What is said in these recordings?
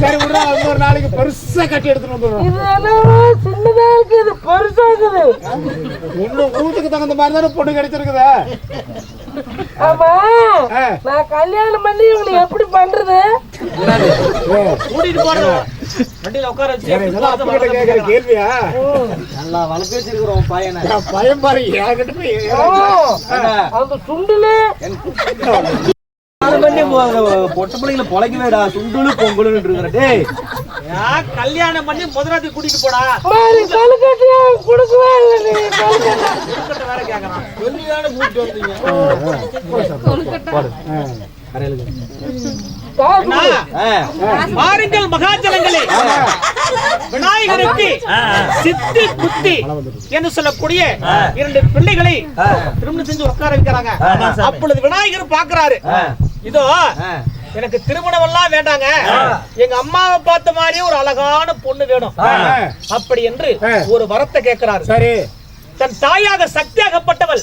சரி விடுறா, இன்னொரு நாளைக்கு பெருசா கட்டி எடுத்துட்டு வந்துடுறோம். சின்னதா இருக்குது, பெருசா இருக்குது. இன்னும் வீட்டுக்கு தகுந்த மாதிரி தானே பொண்ணு கிடைச்சிருக்குதா? ஆமா, நான் கல்யாணம் பண்ணி இவங்களை எப்படி பண்றது? கூட்டிட்டு போறது வண்டியில உட்கார வச்சு கேக்குற கேள்வியா? நல்லா வளர்த்து வச்சிருக்கிறோம் பையனை. பயம் பாரு, என்கிட்ட போய் அந்த சுண்டுல பொட்ட பிள்ளைங்களை பொழைக்கவேடா, சுண்டுலு பொங்கலுன்னு இருக்கிற. கல்யாணம் பண்ணி முதலாத்தி கூட்டிட்டு போடா. கொடுக்கவே இல்லை, வேற கேக்குறான். சொல்லிதானே கூட்டிட்டு வந்தீங்க. பாருங்கள் மகாஜனங்களே, விநாயகருக்கு சித்தி புத்தி என்று சொல்லக்கூடிய 2 பிள்ளைகளை திருமணம் செஞ்சு உட்கார வைக்கிறாங்க. அப்பொழுது விநாயகர் பாக்குறாரு, இதோ எனக்கு திருமணம் எல்லாம் வேண்டாங்க, எங்க அம்மாவை பார்த்த மாதிரி ஒரு அழகான பொண்ணு வேணும் அப்படி என்று ஒரு வரத்தை கேட்கிறாரு. சரி, தன் தாயாக சக்தியாகப்பட்டவள்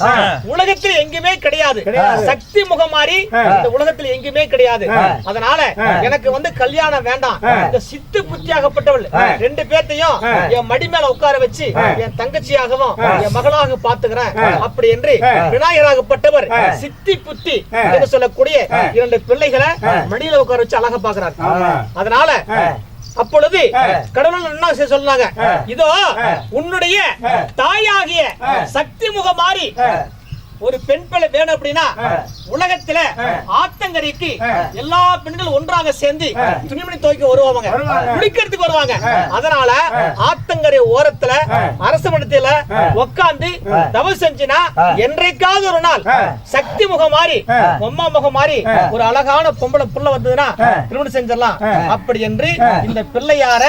உலகத்தில் எங்குமே கிடையாது. சக்தி முகமாரி இந்த உலகத்தில் எங்குமே கிடையாது. அதனால எனக்கு வந்து கல்யாணம் வேண்டாம், இந்த சித்து புத்தியாகப்பட்டவள் 2 பேர்த்தையும் என் மடி மேல உட்கார வச்சு என் தங்கச்சியாகவும் என் மகளாக பாத்துக்கிறேன் அப்படி என்று விநாயகராகப்பட்டவர் சித்தி புத்தி என்று சொல்லக்கூடிய 2 பிள்ளைகளை மடியில உட்கார வச்சு அழகா பாக்குறாரு. அதனால அப்பொழுது கடவுள் என்ன சொன்னாங்க, இதோ உன்னுடைய தாயாகிய சக்தி முகம் மாறி ஒரு பெண் பிள்ளை வேணும் அப்படின்னா உலகத்துல ஆத்தங்கரைக்கு எல்லா பெண்களும் ஒன்றாக சேர்ந்து துணிமணி துவைக்க வருவாங்க, குளிக்கிறதுக்கு வருவாங்க. அதனால ஆத்தங்கரை ஓரத்துல அரசு மண்டத்துல உட்கார்ந்து தவம் செஞ்சுனா என்றைக்காவது ஒரு நாள் சக்தி முகம் மாறி அம்மா முகம் மாறி ஒரு அழகான பொம்பளை புள்ள வந்ததுன்னா திருமணம் செஞ்சிடலாம் அப்படி என்று இந்த பிள்ளையார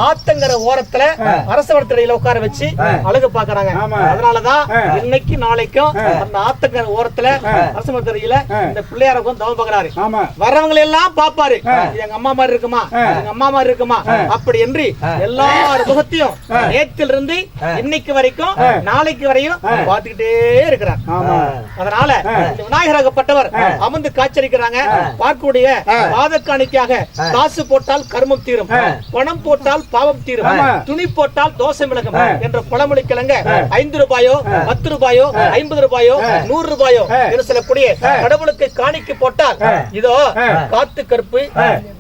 ஆத்தங்கரை ஓரத்துல அரசு மண்டத்துல உட்கார வச்சு அழகு பாக்குறாங்க. அதனாலதான் இன்னைக்கு நாளைக்கும் ஆத்தங்கரை ஓரத்துல அரசு மரத்தடியில இந்த பிள்ளையார உட்கார்ந்து தவம் பார்க்கறாரு. வர்றவங்க எல்லாம் பாப்பாரு, எங்க அம்மா மாதிரி இருக்குமா, எங்க அம்மா மாதிரி இருக்குமா அப்படி என்று எல்லார் முகத்தையும் நேற்றில் இருந்து இன்னைக்கு வரைக்கும் நாளைக்கு வரையும் பார்த்துக்கிட்டே இருக்கிறார். அதனால விநாயகராகப்பட்டவர் அமர்ந்து காட்சியளிக்கிறாங்க. பார்க்கக்கூடிய பாதக்காணிக்காக காசு போட்டால் கர்மம் தீரும், பணம் போட்டால் பாவம் தீரும், துணி போட்டால் தோஷம் விலகும் என்ற பழமொழி கிழங்க 5 ரூபாயோ 10 ரூபாயோ 50 ரூபாயோ 100 ரூபாயோ என்று சொல்லக்கூடிய கடவுளுக்கு காணிக்கை போட்டால் இதோ காத்து கருப்பு,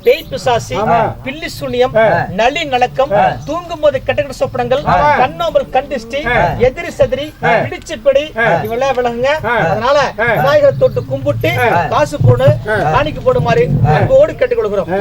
பேய் பிசாசி, பில்லி சூனியம், நளி நலக்கம், தூங்கும் போது கெட்ட சொப்பனங்கள், கண்ணோம்பல் கண்டிஷ்டி, எதிரி சதிரி, பிடிச்சு பிடி இவெல்லாம் விலகுங்க. அதனால விநாயகரை தொட்டு கும்பிட்டு காசு போடு காணிக்கை போடுமாறு அன்போடு கேட்டுக் கொள்கிறோம்.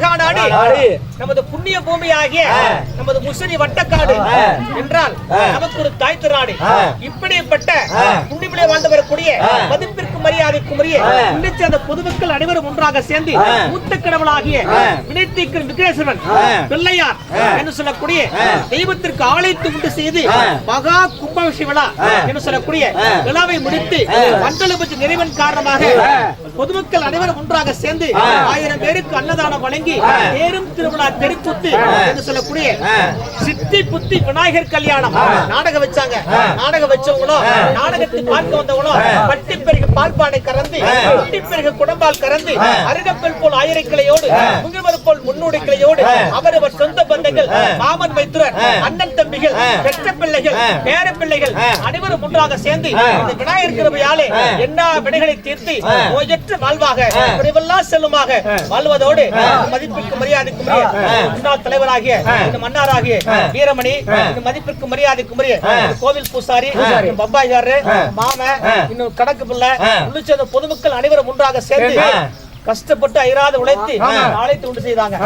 யோகா நாடு நமது புண்ணிய பூமியாகிய நமது முசிறி வட்டக்காடு என்றால் நமக்கு ஒரு தாய் திருநாடு. இப்படிப்பட்ட புண்ணியமிலே வாழ்ந்து வரக்கூடிய மதிப்பிற்கு மரியாதைக்கும் உள்ளிட்ட அந்த பொதுமக்கள் அனைவரும் ஒன்றாக சேர்ந்து மூத்த கடவுளாகிய வினைத்தீர்க்கும் விக்னேஸ்வரன் பிள்ளையார் என்று சொல்லக்கூடிய தெய்வத்திற்கு ஆலயத்தை உண்டு செய்து மகா கும்பாபிஷேக விழா என்று சொல்லக்கூடிய விழாவை முடித்து மண்டலபட்ச நிறைவன் காரணமாக பொதுமக்கள் அனைவரும் ஒன்றாக சேர்ந்து 1000 பேருக்கு அன்னதானம் வழங்கி தேரும் திருவிழா தெருக்கூத்து என்று சொல்லக்கூடிய சித்தி புத்தி விநாயகர் கல்யாணம் நாடகம் வச்சாங்க. நாடகம் வச்சவங்களும் நாடகத்தை பார்க்க வந்தவங்களும் பட்டி பெருகு பால்பானை கறந்து பட்டி பெருகு குடம்பால் கறந்து அருகப்பல் போல் 1000 கிளையோடு முகில்வர் போல் 300 கிளையோடு அவரவர் சொந்த பந்தங்கள் மாமன் மைத்துரர் அண்ணன் தம்பிகள் பெற்ற பிள்ளைகள் பேர பிள்ளைகள் அனைவரும் ஒன்றாக சேர்ந்து இந்த விநாயகர் கிருபையாலே எல்லா வினைகளை தீர்த்து நோயற்ற வாழ்வாக குறைவெல்லாம் செல்லுமாக வாழ்வதோடு மதிப்பிற்கு மரியாதைக்கும் முன்னாள் தலைவராகிய இந்த மன்னாராகிய வீரமணி இந்த மதிப்பிற்கு மரியாதைக்கும் கோவில் பூசாரி பப்பாயாரு மாம இன்னும் கணக்கு பிள்ளை உள்ளிட்ட பொதுமக்கள் அனைவரும் ஒன்றாக சேர்ந்து கஷ்டப்பட்டு ஐராத உழைத்து ஆலயத்தை உண்டு செய்தாங்க.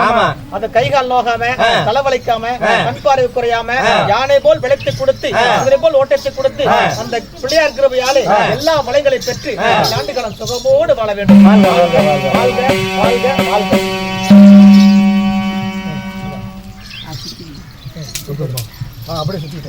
அந்த கைகால் நோகாம தலைவலிக்காம கண்பார்வை குறையாம யானை போல் விளைத்து கொடுத்து குதிரை போல் ஓட்டத்தை கொடுத்து அந்த பிள்ளையார் கிருபையாலே எல்லா மலைகளை பெற்று ஆண்டு காலம் சுகமோடு வாழ வேண்டும். வாழ்க வாழ்க வாழ்க. அப்படியே சுத்தி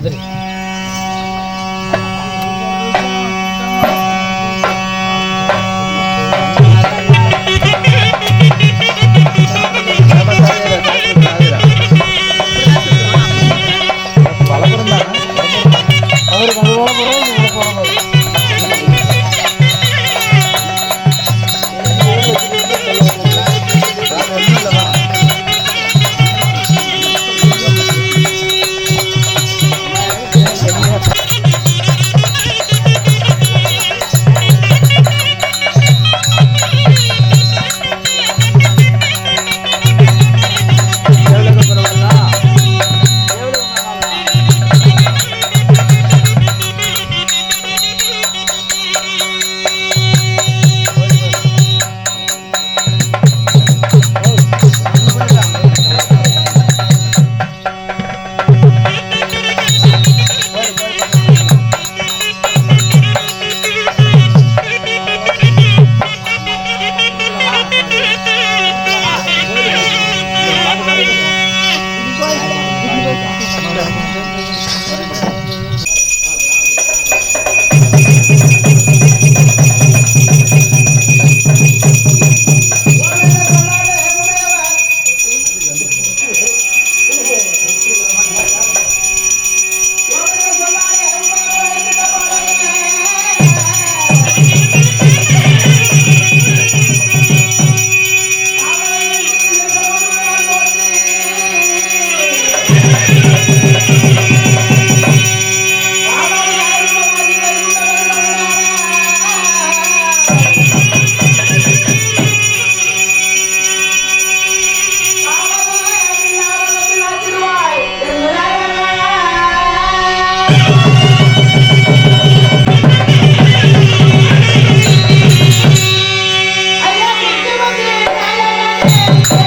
Yeah.